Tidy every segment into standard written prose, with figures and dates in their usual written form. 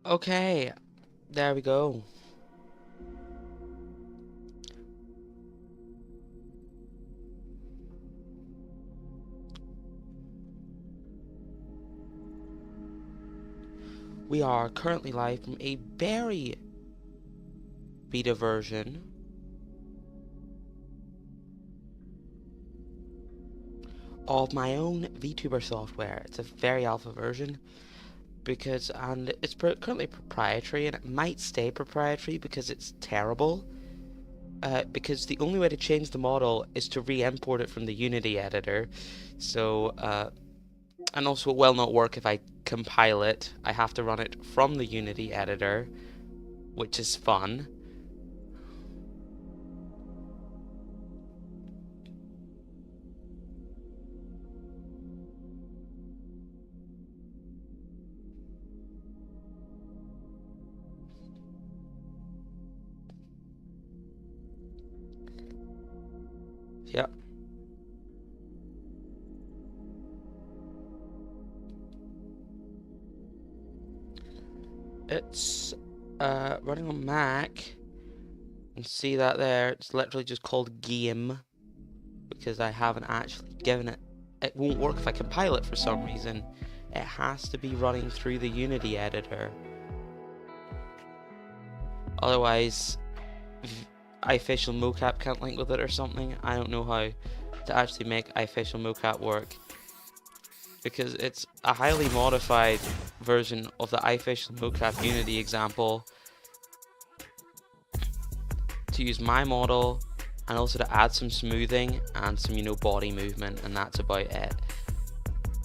Okay, there we go. We are currently live from a very beta version of my own VTuber software. It's a very alpha version and it's currently proprietary, and it might stay proprietary because it's terrible. Because the only way to change the model is to re-import it from the Unity editor. So, and also it will not work if I compile it. I have to run it from the Unity editor, which is fun. Yeah. It's running on Mac. You can see that there. It's literally just called game because I haven't actually given it. It won't work if I compile it for some reason. It has to be running through the Unity editor. Otherwise, iFacial mocap can't link with it or something. I don't know how to actually make iFacial mocap work, because it's a highly modified version of the iFacial mocap Unity example to use my model, and also to add some smoothing and some, body movement, and that's about it.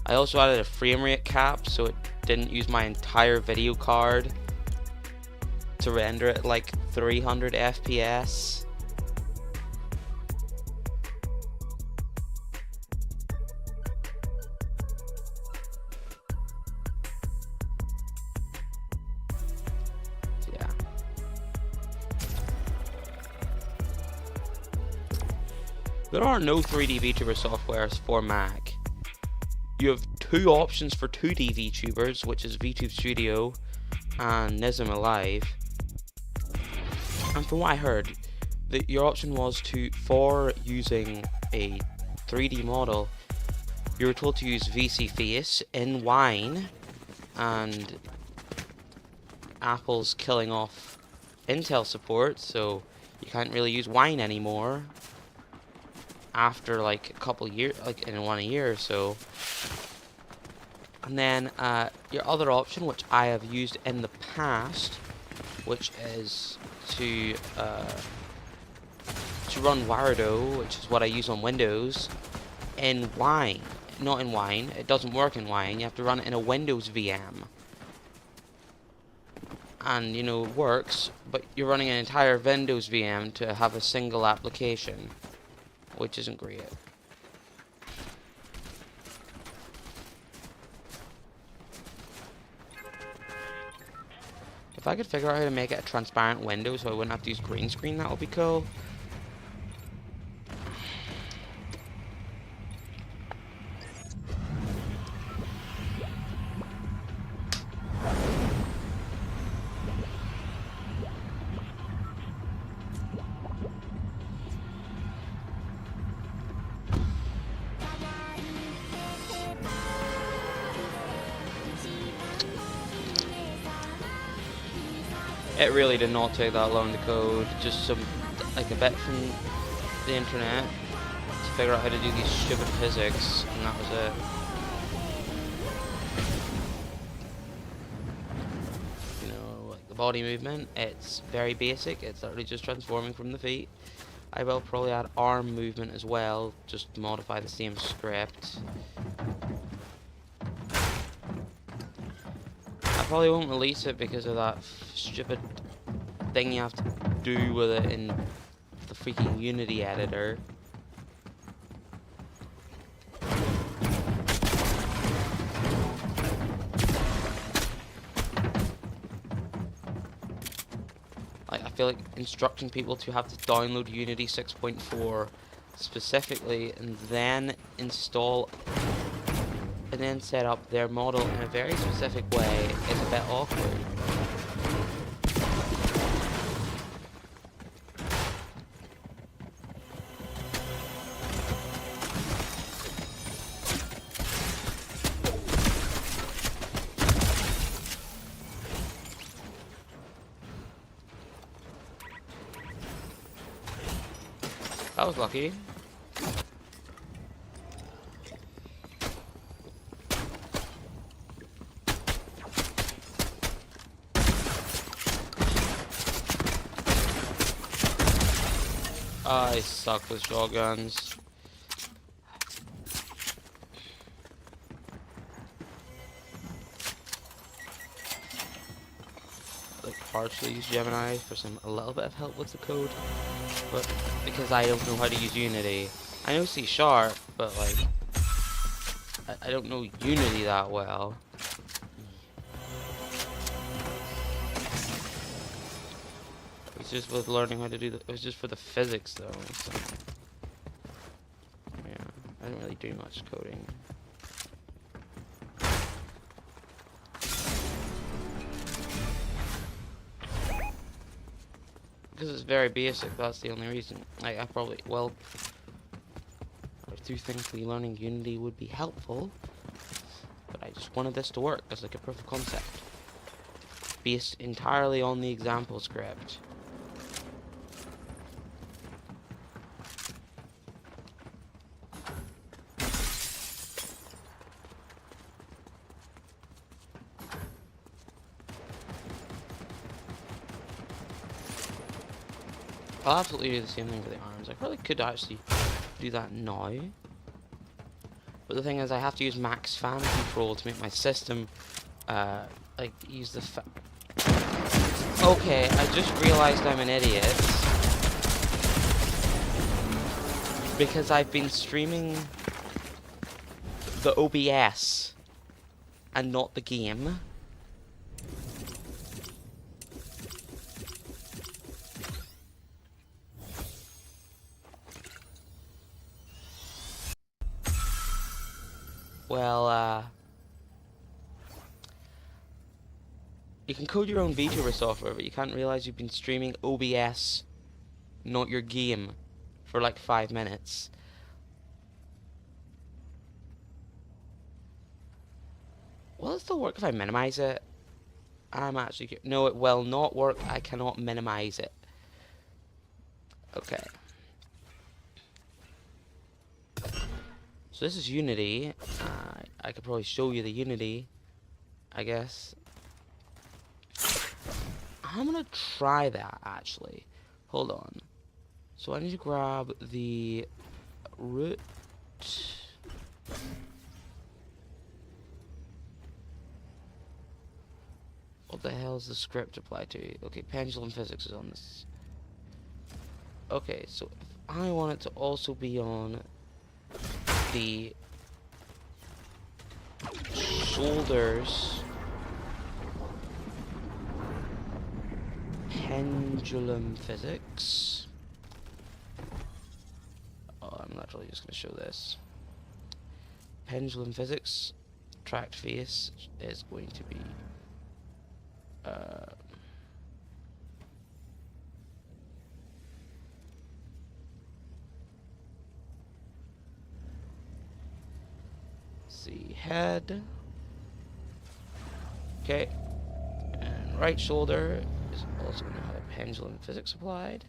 I also added a frame rate cap so it didn't use my entire video card to render it like 300 FPS. Yeah. There are no 3D VTuber softwares for Mac. You have two options for 2D VTubers, which is VTube Studio and Nism Alive. And from what I heard, your option was for using a 3D model, you were told to use VC Face in Wine, and Apple's killing off Intel support, so you can't really use Wine anymore after like a couple years, like in 1 year or so. And then your other option, which I have used in the past, which is to run Wardo, which is what I use on Windows, in Wine. Not in Wine. It doesn't work in Wine. You have to run it in a Windows VM. And, it works, but you're running an entire Windows VM to have a single application, which isn't great. If I could figure out how to make it a transparent window so I wouldn't have to use green screen, that would be cool. It really did not take that long to code, just a bit from the internet to figure out how to do these stupid physics, and that was it. Like the body movement, it's very basic, it's literally just transforming from the feet. I will probably add arm movement as well, just to modify the same script. I probably won't release it because of that stupid thing you have to do with it in the freaking Unity editor. I feel like instructing people to have to download Unity 6.4 specifically and then install and then set up their model in a very specific way is a bit awkward. was lucky. I suck with shotguns. Like partially use Gemini for a little bit of help with the code, but because I don't know how to use Unity. I know C#, but like I don't know Unity that well. It's just with learning how to do it was just for the physics though. So, yeah, I didn't really do much coding. Because it's very basic, that's the only reason. Like, I do think learning Unity would be helpful, but I just wanted this to work as like a proof of concept, based entirely on the example script. I'll absolutely do the same thing for the arms. I probably could actually do that now. But the thing is, I have to use max fan control to make my system, like, use the Okay, I just realized I'm an idiot. Because I've been streaming the OBS and not the game. Well, you can code your own vtuber software, but you can't realize you've been streaming OBS, not your game, for like 5 minutes. Will it still work if I minimize it? I'm actually... No, it will not work. I cannot minimize it. Okay. So this is Unity. I could probably show you the Unity, I guess. I'm gonna try that, actually. Hold on. So I need to grab the root. What the hell is the script apply to? Okay, pendulum physics is on this. Okay, so if I want it to also be on the shoulders, pendulum physics. Oh, I'm literally just going to show this. Pendulum physics, tracked face is going to be see, head. Okay, and right shoulder is also going to have pendulum physics applied,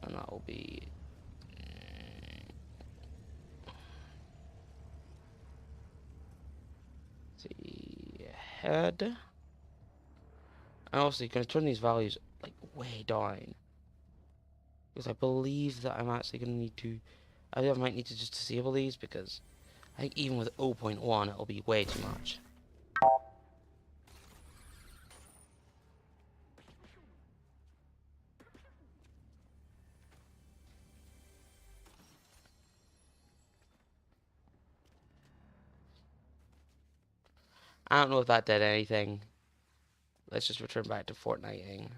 and that will be the head. And also, you're going to turn these values like way down, because I believe that I'm actually going to need to. I think I might need to just disable these, because I think even with 0.1 it'll be way too much. I don't know if that did anything. Let's just return back to Fortnite-ing.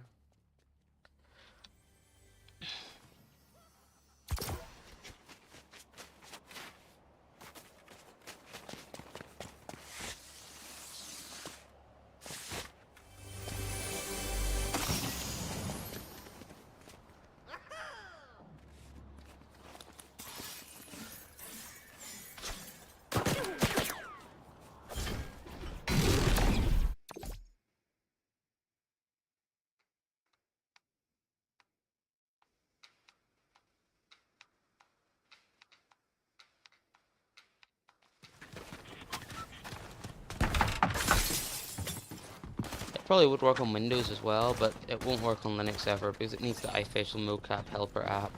probably would work on Windows as well, but it won't work on Linux ever because it needs the iFacial mocap helper app.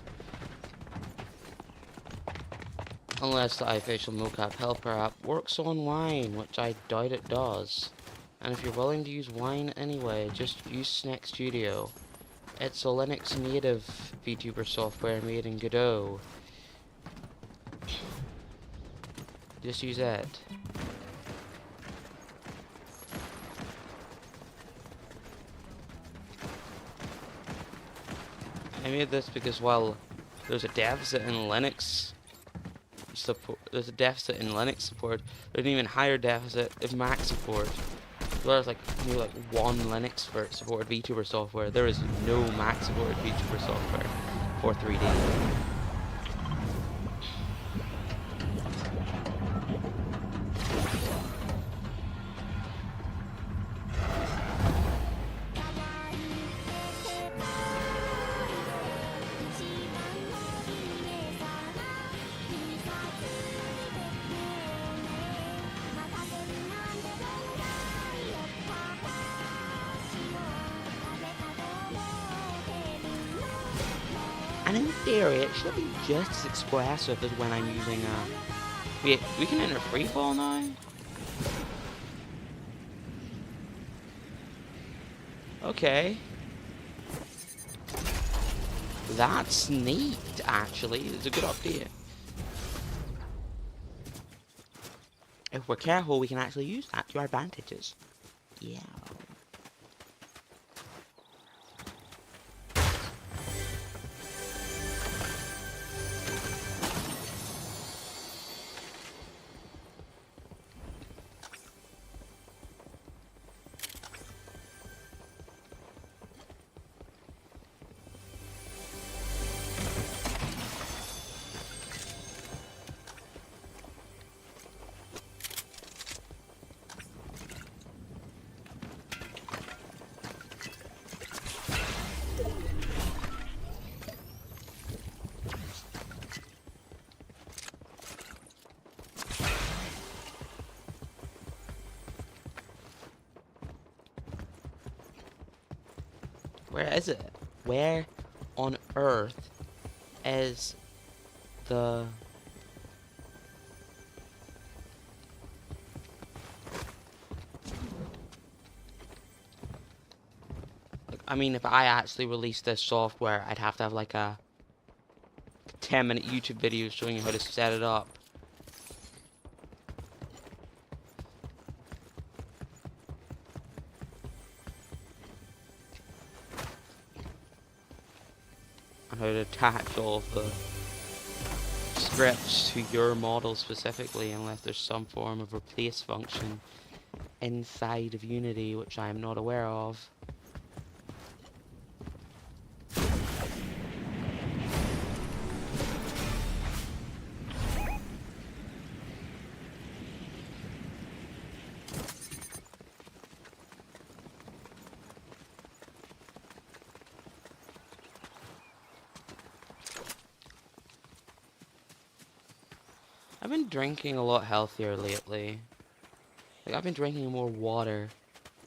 Unless the iFacial mocap helper app works on Wine, which I doubt it does. And if you're willing to use Wine anyway, just use Snake Studio. It's a Linux native VTuber software made in Godot. Just use it. I made this because, well, there's a deficit in Linux support. There's a deficit in Linux support. There's an even higher deficit of Mac support. There's like maybe like one Linux supported VTuber software. There is no Mac supported VTuber software for 3D. And in theory, it should be just as expressive as when I'm using Wait, we can enter freefall now? Okay. That's neat, actually. It's a good update. If we're careful, we can actually use that to our advantages. Yeah. Where is it? Where on earth is the... I mean, if I actually released this software, I'd have to have like a 10-minute YouTube video showing you how to set it up. And how to attach all of the scripts to your model specifically, unless there's some form of replace function inside of Unity, which I am not aware of. I've been drinking a lot healthier lately. Like, I've been drinking more water.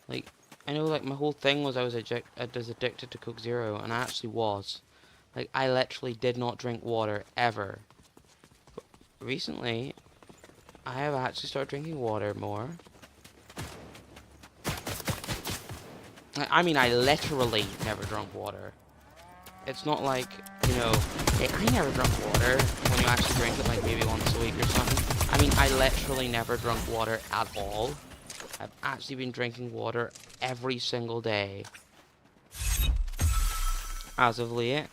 Like, I know, like, my whole thing was I was addicted to Coke Zero, and I actually was. Like, I literally did not drink water, ever. But recently, I have actually started drinking water more. Like, I mean, I literally never drank water. It's not like, you know, hey, I never drunk water when you actually drink it like maybe once a week or something. I mean, I literally never drunk water at all. I've actually been drinking water every single day as of late.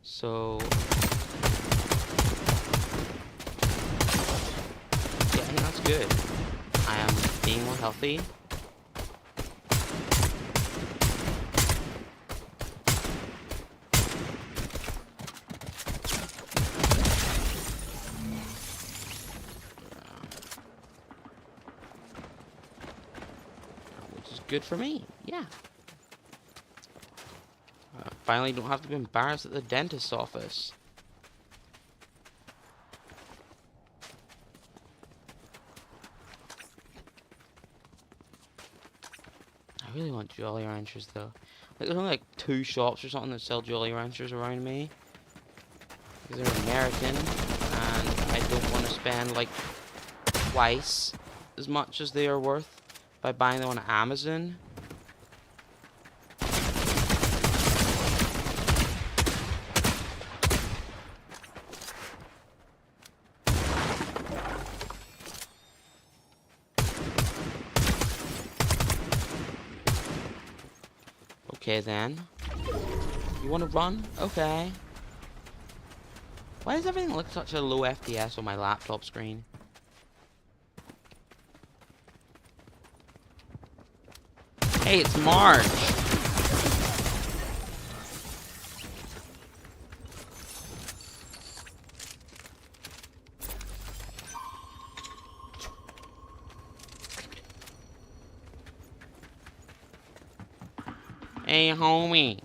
So, yeah, I think that's good. I am being more healthy. Good for me, yeah. Finally don't have to be embarrassed at the dentist's office. I I really want Jolly Ranchers though. Like, there's only like 2 shops or something that sell Jolly Ranchers around me. Because they're American, and I don't want to spend like twice as much as they are worth by buying them on Amazon. Okay then. You want to run? Okay. Why does everything look such a low FPS on my laptop screen? Hey, it's March! Hey, homie!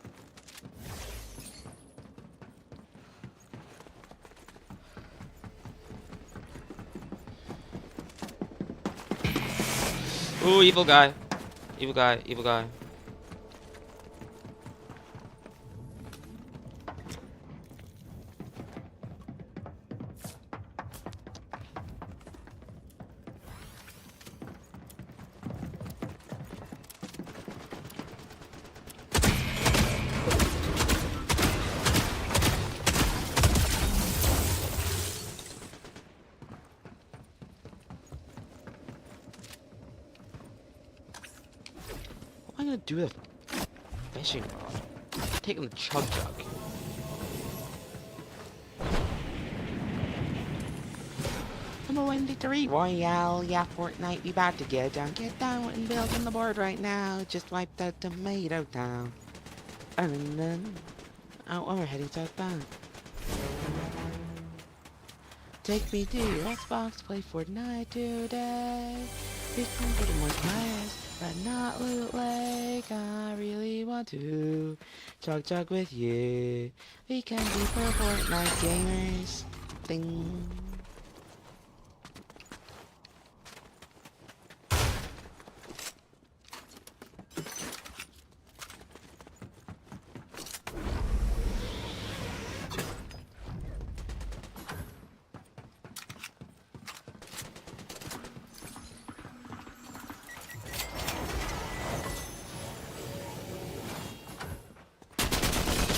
Ooh, evil guy. Evil guy, evil guy. What am I gonna do with a fishing rod? I'm taking the chug jug. Number 1 Royale, yeah, Fortnite, we about to get down and build on the board right now. Just wipe that tomato down. And then, oh, we're heading southbound. Take me to your Xbox to play Fortnite today. We can get more players, but not loot like I really want to. Chug with you. We can be pro Fortnite gamers. Ding.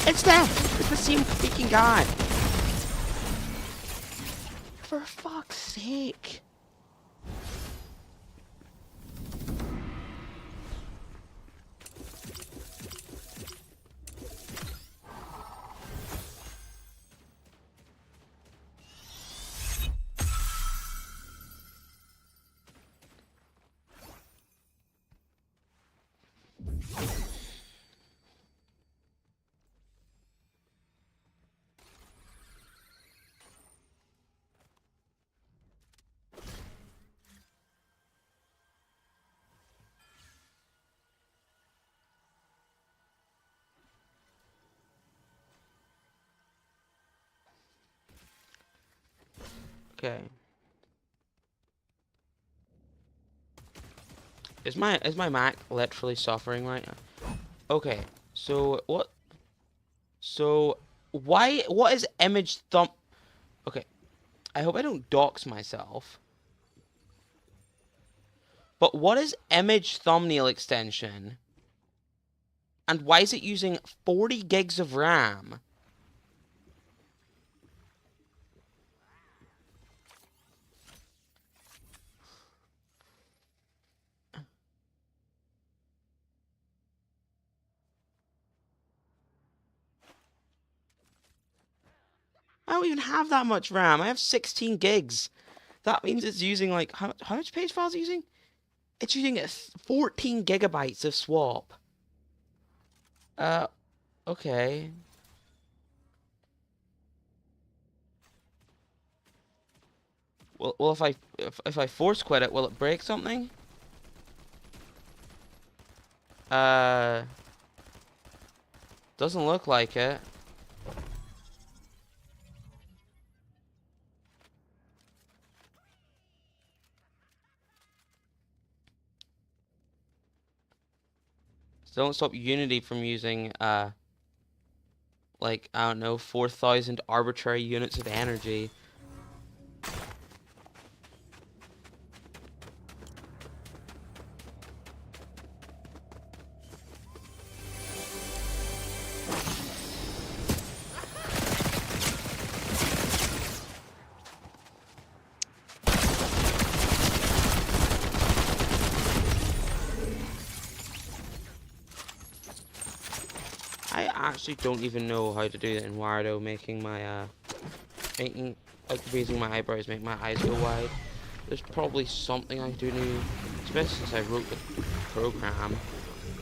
It's them! It's the same freaking guy! For fuck's sake! Okay. Is my Mac literally suffering right now? Okay. So what? So what is image thumb? Okay. I hope I don't dox myself. But what is image thumbnail extension? And why is it using 40 gigs of RAM? I don't even have that much RAM. I have 16 gigs. That means it's using like how much page files is it using? It's using 14 gigabytes of swap. Okay. Well, if I force quit it, will it break something? Uh, doesn't look like it. Don't stop Unity from using, like, I don't know, 4,000 arbitrary units of energy. I actually don't even know how to do that in Wardo, making my, like, raising my eyebrows, make my eyes go wide. There's probably something I do know, especially since I wrote the program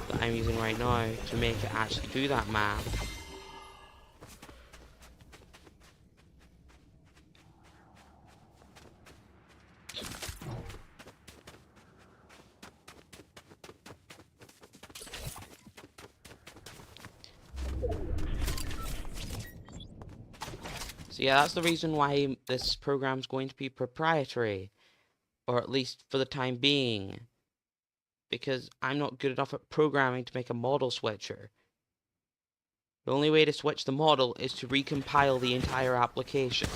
that I'm using right now to make it actually do that math. So yeah, that's the reason why this program's going to be proprietary, or at least for the time being, because I'm not good enough at programming to make a model switcher. The only way to switch the model is to recompile the entire application.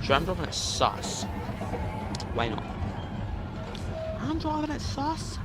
Sure, I'm dropping it sus. Why not? I'm dropping it sus.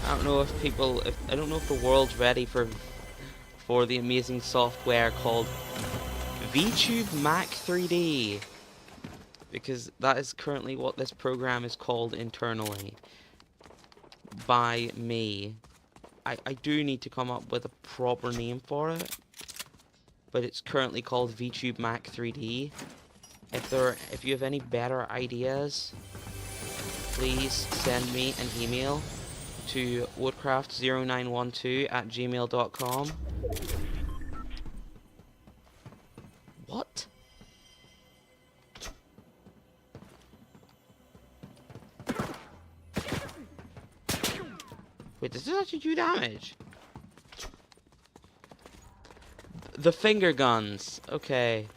I don't know if people, I don't know if the world's ready for the amazing software called vtuber Mac 3D, because that is currently what this program is called internally by me. I do need to come up with a proper name for it, but it's currently called vtuber Mac 3D. If you have any better ideas, please send me an email to woodcraft0912@gmail.com. What? Wait, does this actually do damage? The finger guns. Okay.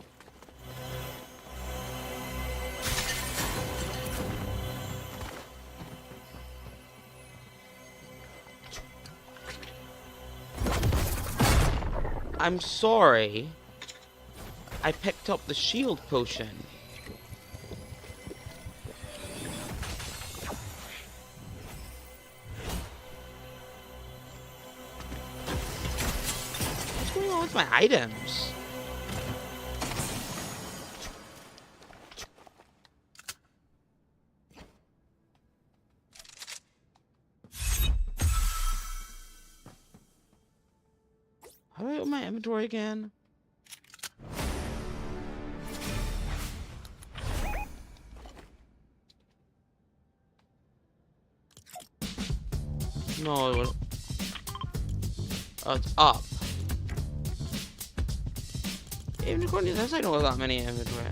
I'm sorry. I picked up the shield potion. What's going on with my items? How do I open my inventory again? No. Oh, it's up. Even according to this, I don't have that many inventory.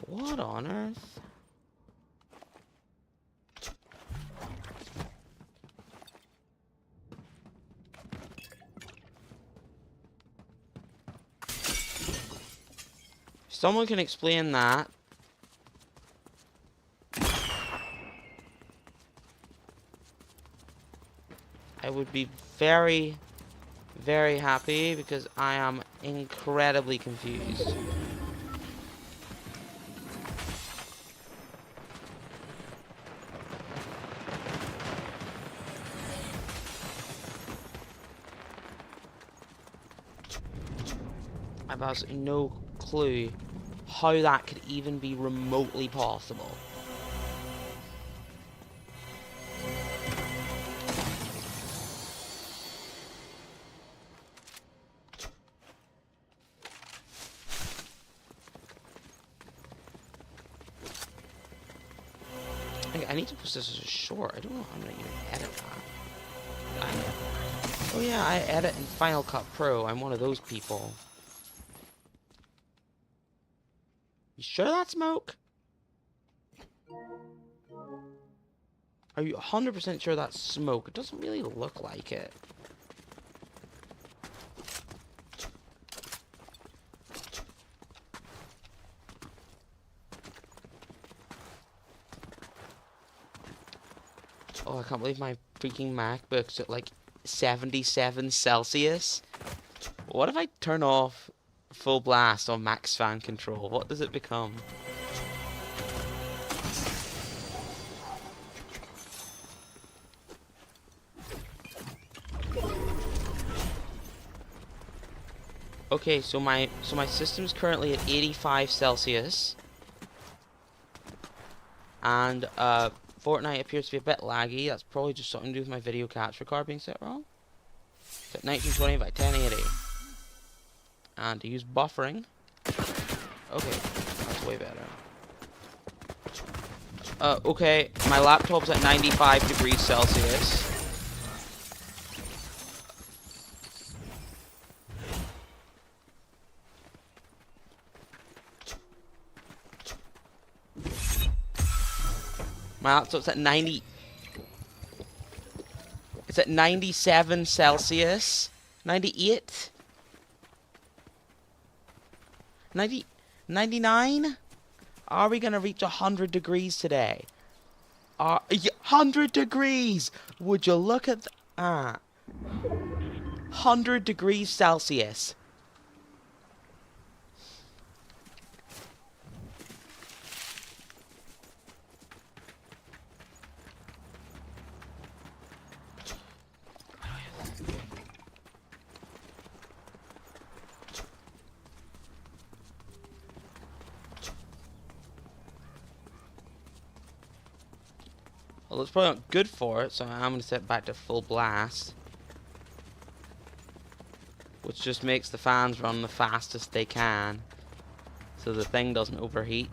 What on earth? Someone can explain that. I would be very, very happy because I am incredibly confused. I have absolutely no clue how that could even be remotely possible. I need to post this as a short. I don't know how I'm going to even edit that. Oh yeah, I edit in Final Cut Pro. I'm one of those people. You sure that's smoke? Are you 100% sure that's smoke? It doesn't really look like it. Oh, I can't believe my freaking MacBook's at like 77 Celsius. What if I turn off full blast on max fan control? What does it become? Okay, so my system's currently at 85 Celsius. And Fortnite appears to be a bit laggy. That's probably just something to do with my video capture card being set wrong. It's at 1920 by 1080. And to use buffering. Okay, that's way better. Okay, my laptop's at 95 degrees Celsius. My laptop's at 90. It's at 97 Celsius. 98. 90. 99? Are we gonna reach 100 degrees today? 100 degrees! Would you look at that? 100 degrees Celsius. Well, it's probably not good for it, so I'm going to set back to full blast. Which just makes the fans run the fastest they can, so the thing doesn't overheat.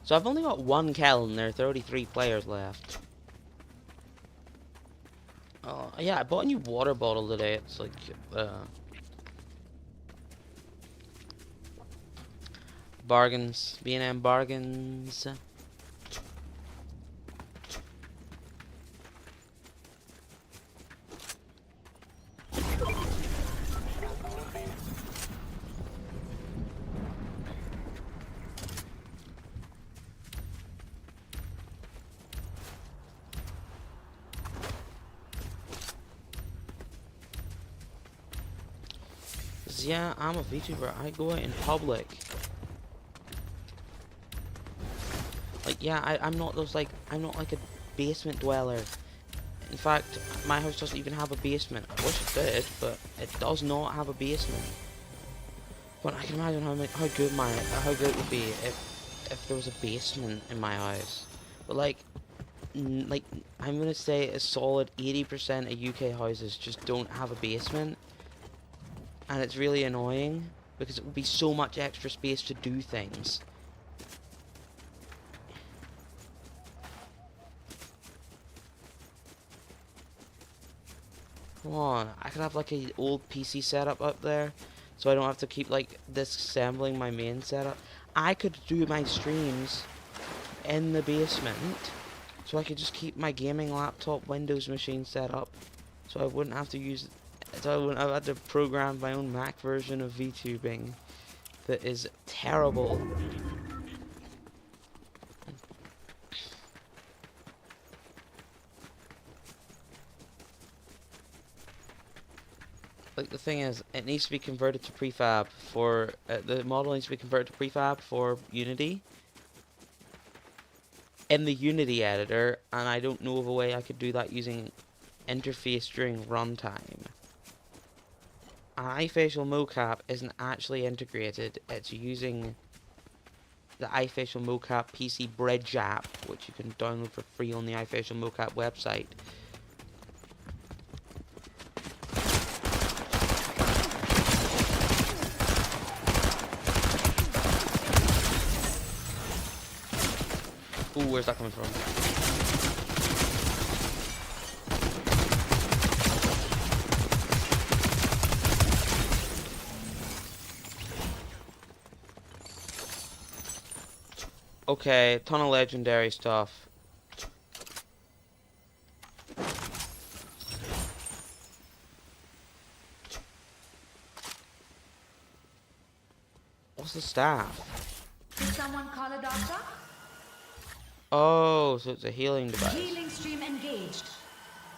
So I've only got one kill and there are 33 players left. Yeah, I bought a new water bottle today. It's like, bargains. B&M bargains. Yeah, I'm a VTuber. I go out in public. Like, yeah, I'm not those, like, I'm not like a basement dweller. In fact, my house doesn't even have a basement. I wish it did, but it does not have a basement. But I can imagine how good it would be if there was a basement in my house. But like I'm gonna say a solid 80% of UK houses just don't have a basement. And it's really annoying, because it would be so much extra space to do things. Come on, I could have like a old PC setup up there, so I don't have to keep like disassembling my main setup. I could do my streams in the basement, so I could just keep my gaming laptop Windows machine set up, so I wouldn't have to use, so I wouldn't have had to program my own Mac version of VTubing that is terrible. Like, the thing is, it needs to be converted to prefab for, the model needs to be converted to prefab for Unity. In the Unity editor, and I don't know of a way I could do that using interface during runtime. iFacial mocap isn't actually integrated, it's using the iFacial mocap PC Bridge app, which you can download for free on the iFacial mocap website. Ooh, where's that coming from? Okay, ton of legendary stuff. What's the staff? Did someone call a doctor? Oh, so it's a healing device. Healing stream engaged.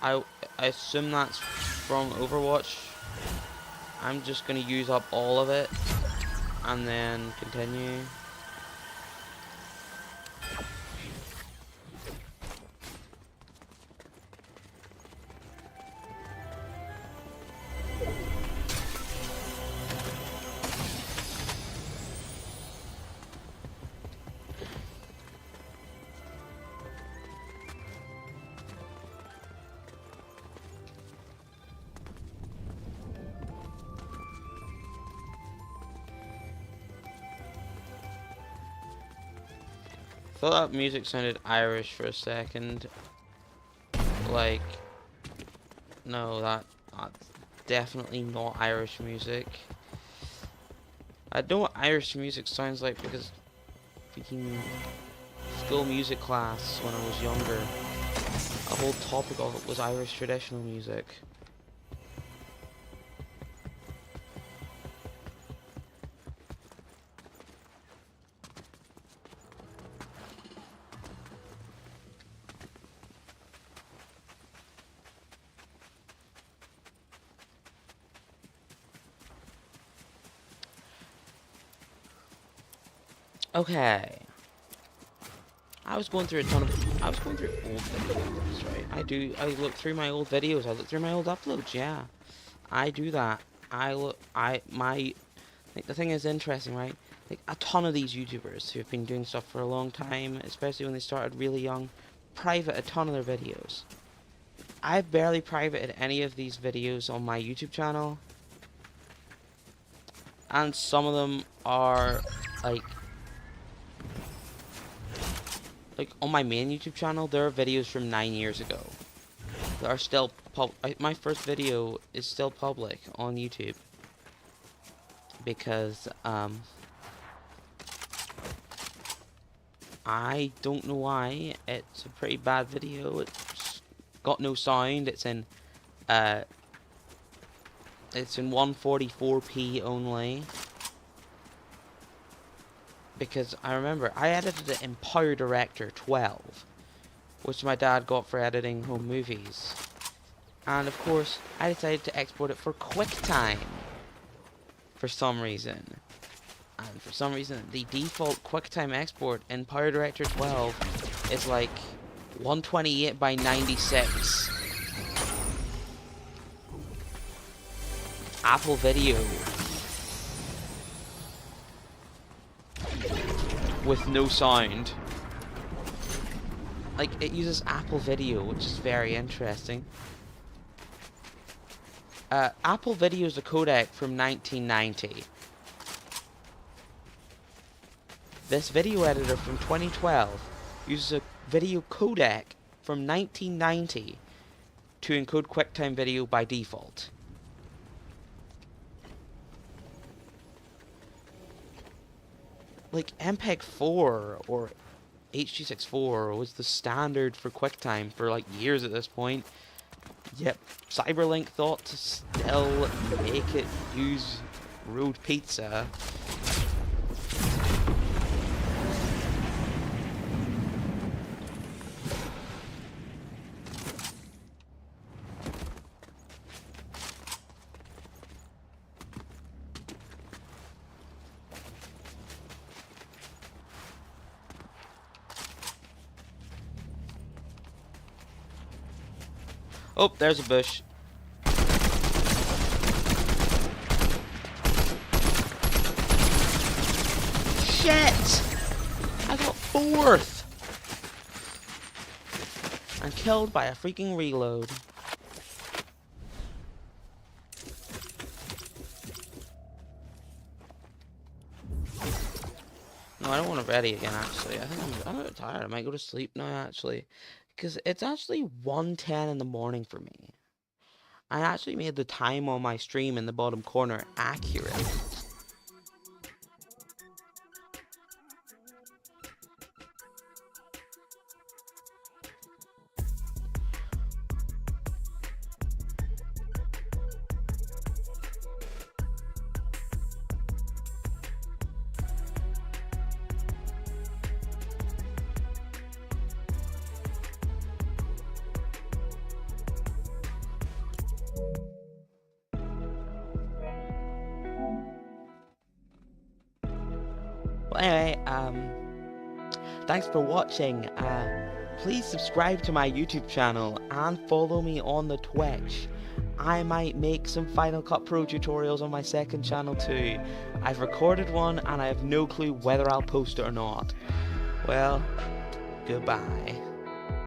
I assume that's from Overwatch. I'm just gonna use up all of it and then continue. Thought that music sounded Irish for a second. Like, no, that's definitely not Irish music. I know what Irish music sounds like because freaking school music class when I was younger, a whole topic of it was Irish traditional music. Okay. I was going through old videos, right? I look through my old videos, I look through my old uploads, yeah. I do that. Like, the thing is interesting, right? Like, a ton of these YouTubers who have been doing stuff for a long time, especially when they started really young, private a ton of their videos. I've barely privated any of these videos on my YouTube channel. And some of them are, like on my main YouTube channel, there are videos from 9 years ago that are still my first video is still public on YouTube because I don't know why. It's a pretty bad video. It's got no sound. It's in 144p only. Because I remember I edited it in Power Director 12, which my dad got for editing home movies. And of course, I decided to export it for QuickTime for some reason. And for some reason, the default QuickTime export in Power Director 12 is like 128 by 96. Apple Video. With no sound. Like, it uses Apple Video, which is very interesting. Apple Video is a codec from 1990. This video editor from 2012 uses a video codec from 1990 to encode QuickTime video by default. Like MPEG 4 or H.264 was the standard for QuickTime for like years at this point. Yep, Cyberlink thought to still make it use road pizza. Oh, there's a bush. Shit! I got 4th! I'm killed by a freaking reload. No, I don't want to ready again, actually. I think I'm a bit tired. I might go to sleep now, actually. Because it's actually 1:10 in the morning for me. I actually made the time on my stream in the bottom corner accurate. Well, anyway, thanks for watching. Please subscribe to my YouTube channel and follow me on the Twitch. I might make some Final Cut Pro tutorials on my second channel too. I've recorded one and I have no clue whether I'll post it or not. Well, goodbye.